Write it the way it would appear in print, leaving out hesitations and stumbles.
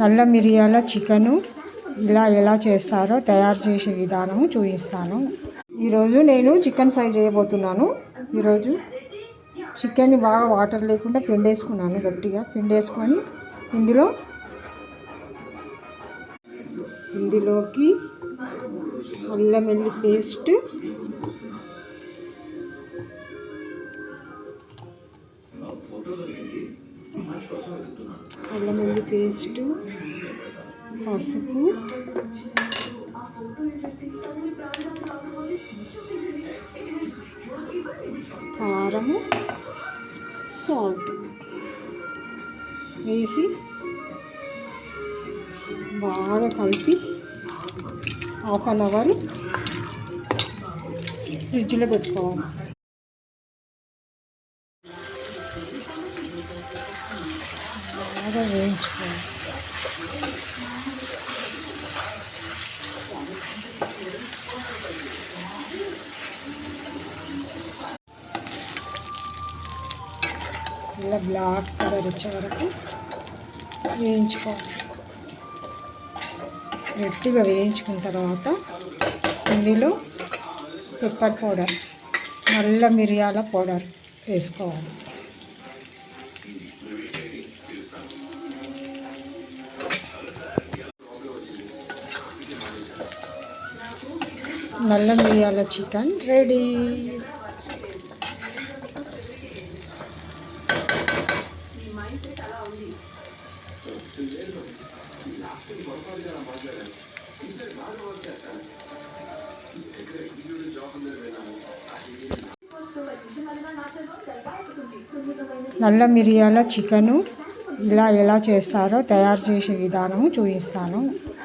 నల్ల మిరియాల చికెను ఎలా చేస్తారో తయారు చేసే విధానం చూపిస్తాను. ఈరోజు నేను చికెన్ ఫ్రై చేయబోతున్నాను. ఈరోజు చికెన్ని బాగా వాటర్ లేకుండా పిండేసుకున్నాను. గట్టిగా పిండేసుకొని ఇందులోకి అల్లం వెల్లుల్లి పేస్ట్, పసుపు, కారము, సాల్ట్ వేసి బాగా కలిపి హాఫ్ అన్ అవర్ ఫ్రిడ్జ్లో పెట్టుకోవాలి. బాగా వేయించుకోవాలి. ఇలా బ్లాక్ కలర్ వచ్చే వరకు వేయించుకోవాలి. గట్టిగా వేయించుకున్న తర్వాత ఇందులో పెప్పర్ పౌడర్, నల్ల మిరియాల పౌడర్ వేసుకోవాలి. నల్ల మిరియాల చికెన్ రెడీ. నల్ల మిరియాల చికెను ఎలా చేస్తారో తయారు చేసే విధానం చూపిస్తాను.